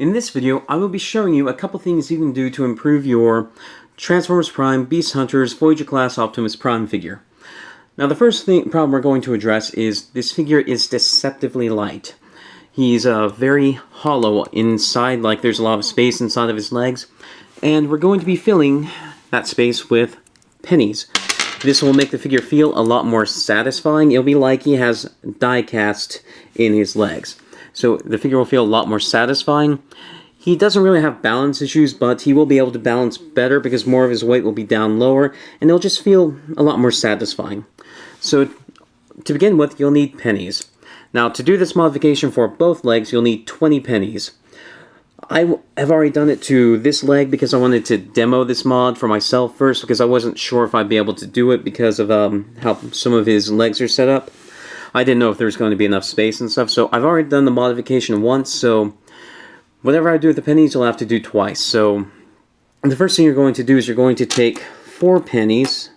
In this video, I will be showing you a couple things you can do to improve your Transformers Prime Beast Hunters Voyager class Optimus Prime figure. Now the first problem we're going to address is this figure is deceptively light. He's very hollow inside, like there's a lot of space inside of his legs, and we're going to be filling that space with pennies. This will make the figure feel a lot more satisfying. It'll be like he has die cast in his legs. So the figure will feel a lot more satisfying. He doesn't really have balance issues, but he will be able to balance better because more of his weight will be down lower, and it'll just feel a lot more satisfying. So to begin with, you'll need pennies. Now to do this modification for both legs, you'll need 20 pennies. I have already done it to this leg because I wanted to demo this mod for myself first, because I wasn't sure if I'd be able to do it because of how some of his legs are set up. I didn't know if there was going to be enough space and stuff, so I've already done the modification once, so whatever I do with the pennies, you'll have to do twice. So the first thing you're going to do is you're going to take 4 pennies,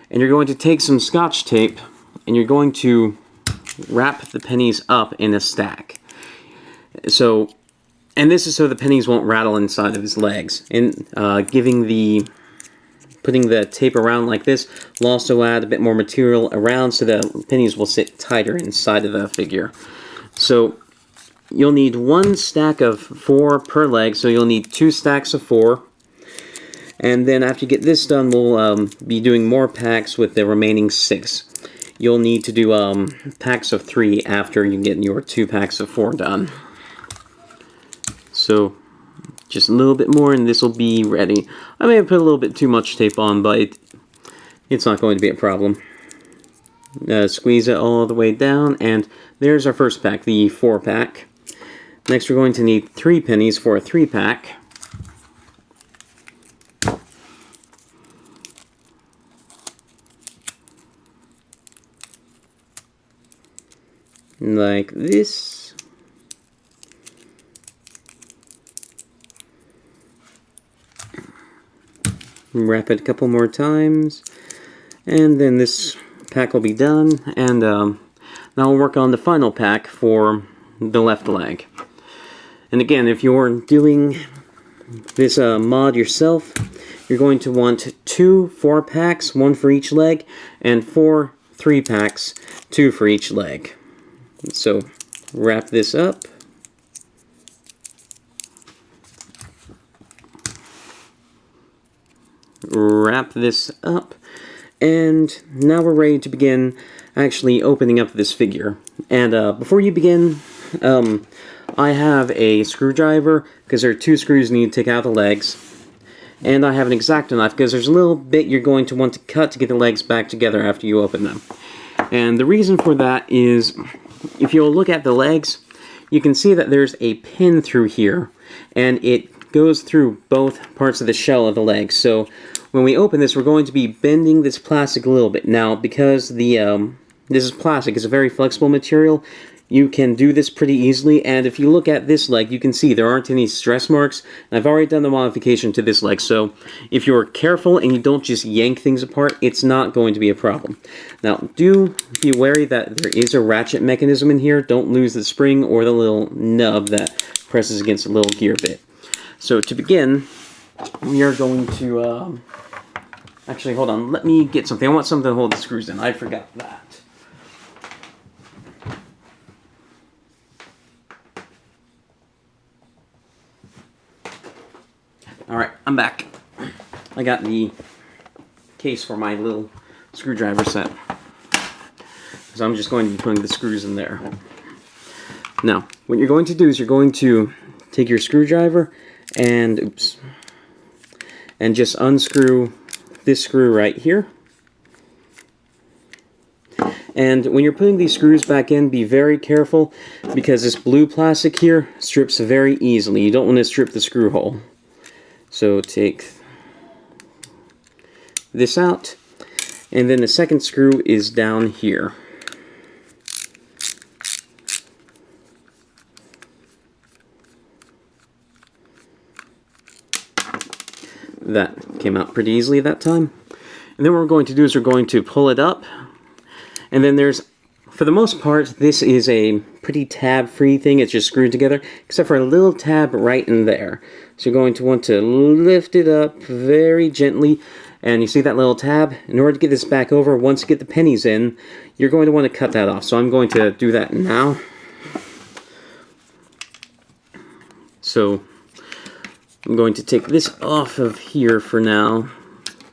and you're going to take some Scotch tape, and you're going to wrap the pennies up in a stack. And this is so the pennies won't rattle inside of his legs. And putting the tape around like this will also add a bit more material around so the pennies will sit tighter inside of the figure. So you'll need 1 stack of 4 per leg, so you'll need 2 stacks of 4. And then after you get this done, we'll be doing more packs with the remaining 6. You'll need to do packs of 3 after you get your 2 packs of 4 done. So just a little bit more and this will be ready. I may have put a little bit too much tape on, but it's not going to be a problem. Squeeze it all the way down, and there's our first pack, the 4 pack. Next we're going to need 3 pennies for a 3 pack. Like this. Wrap it a couple more times, and then this pack will be done, and now we'll work on the final pack for the left leg. And again, if you're doing this mod yourself, you're going to want 2 4-packs, 1 for each leg, and 4 3-packs, 2 for each leg. So wrap this up. Wrap this up, and now we're ready to begin actually opening up this figure. And before you begin, I have a screwdriver because there are 2 screws you need to take out the legs, and I have an X-Acto knife because there's a little bit you're going to want to cut to get the legs back together after you open them. And the reason for that is, if you'll look at the legs, you can see that there's a pin through here, and it goes through both parts of the shell of the leg. So when we open this, we're going to be bending this plastic a little bit. Now, because this is plastic, it's a very flexible material, you can do this pretty easily. And if you look at this leg, you can see there aren't any stress marks. I've already done the modification to this leg, so if you're careful and you don't just yank things apart, it's not going to be a problem. Now, do be wary that there is a ratchet mechanism in here. Don't lose the spring or the little nub that presses against the little gear bit. So to begin, we are going to, actually hold on, let me get something. I want something to hold the screws in. I forgot that. Alright, I'm back. I got the case for my little screwdriver set. So I'm just going to be putting the screws in there. Now, what you're going to do is you're going to take your screwdriver and just unscrew this screw right here. And when you're putting these screws back in, be very careful because this blue plastic here strips very easily. You don't want to strip the screw hole. So take this out, and then the second screw is down here. That came out pretty easily that time. And then what we're going to do is we're going to pull it up, and then there's, for the most part, this is a pretty tab-free thing. It's just screwed together, except for a little tab right in there. So you're going to want to lift it up very gently, and you see that little tab? In order to get this back over, once you get the pennies in, you're going to want to cut that off. So I'm going to do that now. So I'm going to take this off of here for now,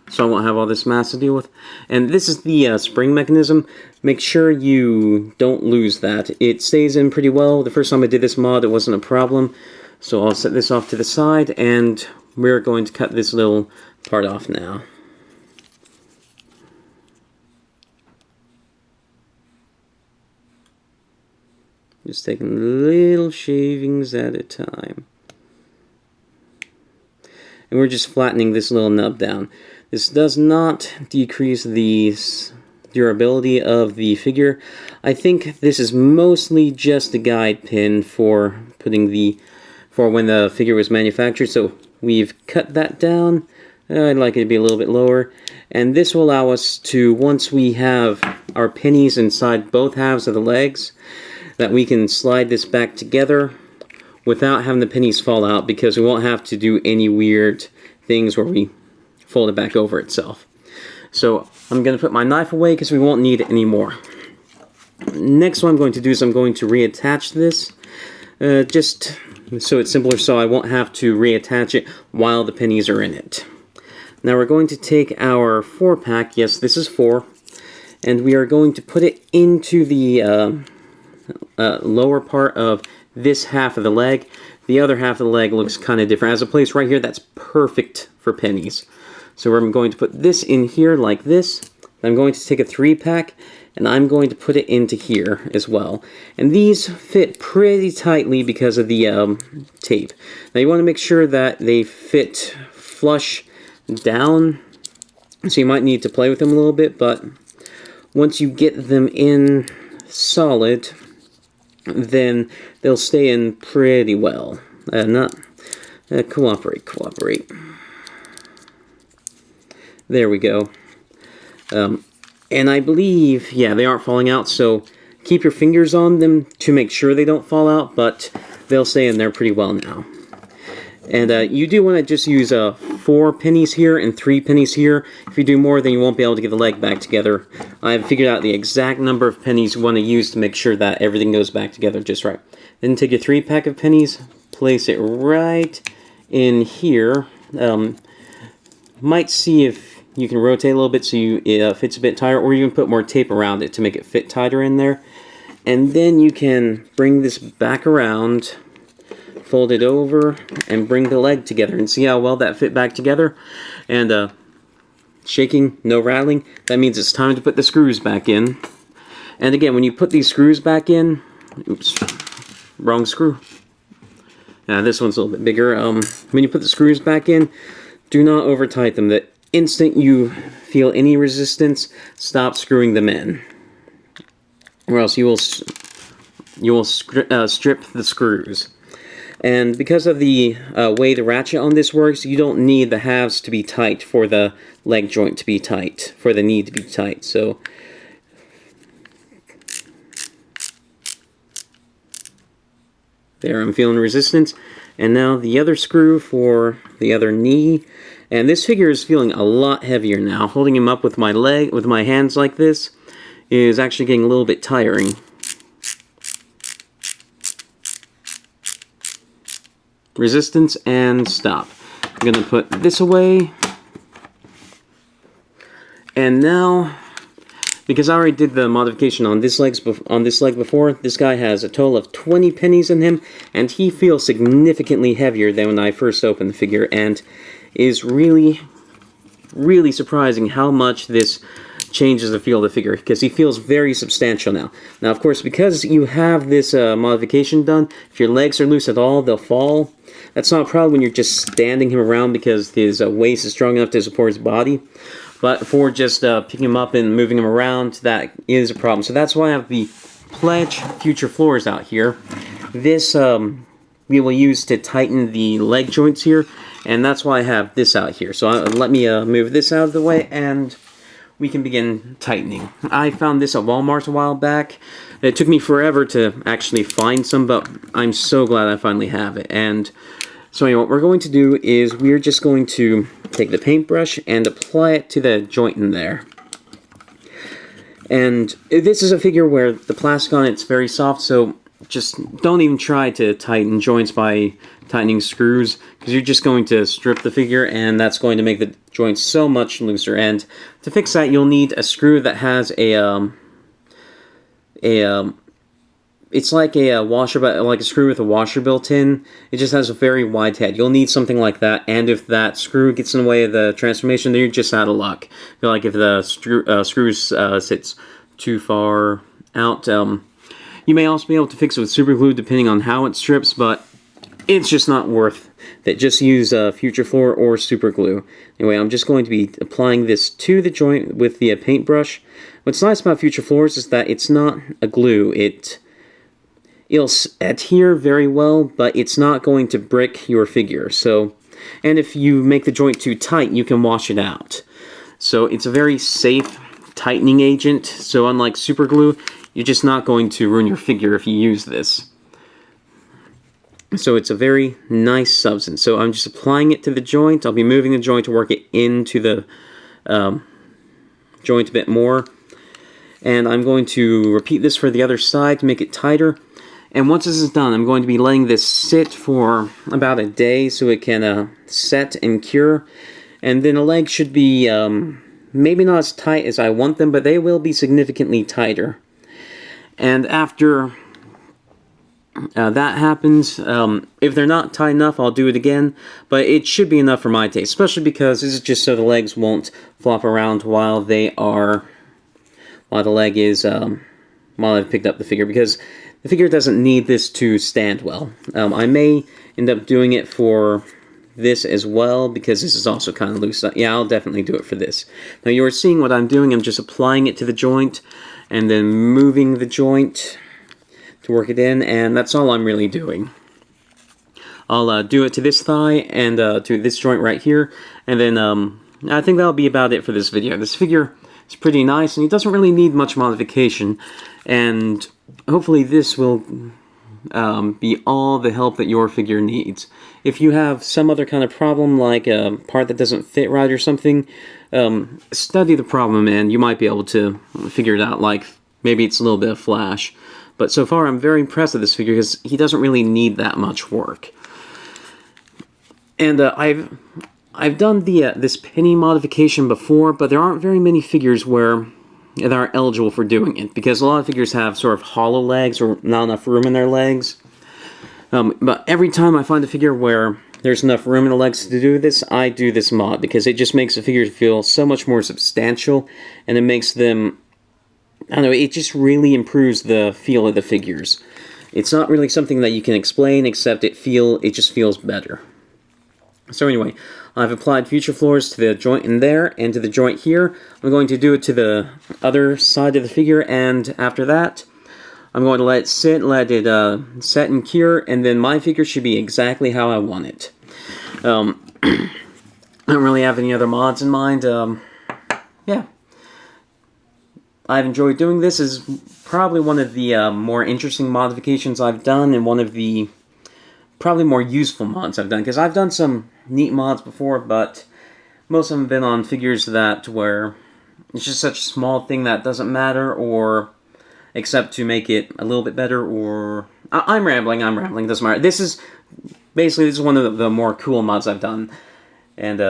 so I won't have all this mass to deal with. And this is the spring mechanism. Make sure you don't lose that. It stays in pretty well. The first time I did this mod, it wasn't a problem. So I'll set this off to the side, and we're going to cut this little part off now. Just taking little shavings at a time. And we're just flattening this little nub down. This does not decrease the durability of the figure. I think this is mostly just a guide pin for when the figure was manufactured. So we've cut that down. I'd like it to be a little bit lower. And this will allow us to, once we have our pennies inside both halves of the legs, that we can slide this back together without having the pennies fall out, because we won't have to do any weird things where we fold it back over itself. So I'm going to put my knife away because we won't need it anymore. Next, what I'm going to do is I'm going to reattach this, just so it's simpler, so I won't have to reattach it while the pennies are in it. Now we're going to take our 4-pack, yes, this is 4, and we are going to put it into the lower part of this half of the leg. The other half of the leg looks kind of different. As a place right here that's perfect for pennies. So I'm going to put this in here like this. I'm going to take a 3-pack and I'm going to put it into here as well. And these fit pretty tightly because of the tape. Now you want to make sure that they fit flush down. So you might need to play with them a little bit, but once you get them in solid, then they'll stay in pretty well. Cooperate. There we go. And I believe, yeah, they aren't falling out, so keep your fingers on them to make sure they don't fall out, but they'll stay in there pretty well now. And you do want to just use 4 pennies here and 3 pennies here. If you do more, then you won't be able to get the leg back together. I've figured out the exact number of pennies you want to use to make sure that everything goes back together just right. Then take your 3-pack of pennies, place it right in here. Might see if you can rotate a little bit so it fits a bit tighter, or you can put more tape around it to make it fit tighter in there. And then you can bring this back around, fold it over, and bring the leg together. And see how well that fit back together? And shaking, no rattling. That means it's time to put the screws back in. And again, when you put these screws back in, oops, wrong screw. This one's a little bit bigger. When you put the screws back in, do not over tight them. The instant you feel any resistance, stop screwing them in, or else you will strip the screws. And because of the way the ratchet on this works, you don't need the halves to be tight for the leg joint to be tight, for the knee to be tight. So there, I'm feeling resistance. And now the other screw for the other knee. And this figure is feeling a lot heavier now. Holding him up with my leg, with my hands like this, is actually getting a little bit tiring. Resistance and stop. I'm going to put this away. And now, because I already did the modification on this leg before, this guy has a total of 20 pennies in him, and he feels significantly heavier than when I first opened the figure, and is really, really surprising how much this changes the feel of the figure, because he feels very substantial now. Now, of course, because you have this modification done, if your legs are loose at all, they'll fall. That's not a problem when you're just standing him around because his waist is strong enough to support his body. But for just picking him up and moving him around, that is a problem. So that's why I have the Pledge Future Floors out here. This we will use to tighten the leg joints here, and that's why I have this out here. So let me move this out of the way, and we can begin tightening. I found this at Walmart a while back. It took me forever to actually find some, but I'm so glad I finally have it. And so anyway, what we're going to do is we're just going to take the paintbrush and apply it to the joint in there. And this is a figure where the plastic on it's very soft, so just don't even try to tighten joints by tightening screws, because you're just going to strip the figure, and that's going to make the joints so much looser. And to fix that, you'll need a screw that has it's like a washer, but like a screw with a washer built in. It just has a very wide head. You'll need something like that, and if that screw gets in the way of the transformation, then you're just out of luck. Like if the screw sits too far out. You may also be able to fix it with super glue depending on how it strips, but it's just not worth it. Just use Future Floor or super glue. Anyway, I'm just going to be applying this to the joint with the paintbrush. What's nice about Future Floors is that it's not a glue. It'll adhere very well, but it's not going to brick your figure. So, and if you make the joint too tight, you can wash it out. So it's a very safe tightening agent. So unlike super glue, you're just not going to ruin your figure if you use this. So it's a very nice substance. So I'm just applying it to the joint. I'll be moving the joint to work it into the joint a bit more. And I'm going to repeat this for the other side to make it tighter. And once this is done, I'm going to be letting this sit for about a day so it can set and cure. And then the legs should be maybe not as tight as I want them, but they will be significantly tighter. And after that happens, if they're not tight enough, I'll do it again. But it should be enough for my taste, especially because this is just so the legs won't flop around while the leg is while I've picked up the figure, because the figure doesn't need this to stand well. I may end up doing it for this as well, because this is also kind of loose. Yeah, I'll definitely do it for this. Now you're seeing what I'm doing. I'm just applying it to the joint and then moving the joint to work it in, and that's all I'm really doing. I'll do it to this thigh and to this joint right here, and then I think that'll be about it for this video. This figure is pretty nice, and it doesn't really need much modification, and hopefully this will be all the help that your figure needs. If you have some other kind of problem, like a part that doesn't fit right or something, study the problem and you might be able to figure it out, like maybe it's a little bit of flash. But so far I'm very impressed with this figure because he doesn't really need that much work. And I've done this penny modification before, but there aren't very many figures where that are eligible for doing it, because a lot of figures have sort of hollow legs or not enough room in their legs. But every time I find a figure where there's enough room in the legs to do this, I do this mod, because it just makes the figures feel so much more substantial, and it makes them, I don't know, it just really improves the feel of the figures. It's not really something that you can explain, except it just feels better. So anyway, I've applied Future Floors to the joint in there and to the joint here. I'm going to do it to the other side of the figure, and after that, I'm going to let it sit, let it set and cure, and then my figure should be exactly how I want it. I don't really have any other mods in mind. Yeah. I've enjoyed doing this. This is probably one of the more interesting modifications I've done, and one of the probably more useful mods I've done, because I've done some neat mods before, but most of them have been on figures where it's just such a small thing that doesn't matter, or except to make it a little bit better, or I'm rambling, it doesn't matter. This is one of the more cool mods I've done. And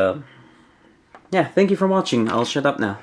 yeah, thank you for watching. I'll shut up now.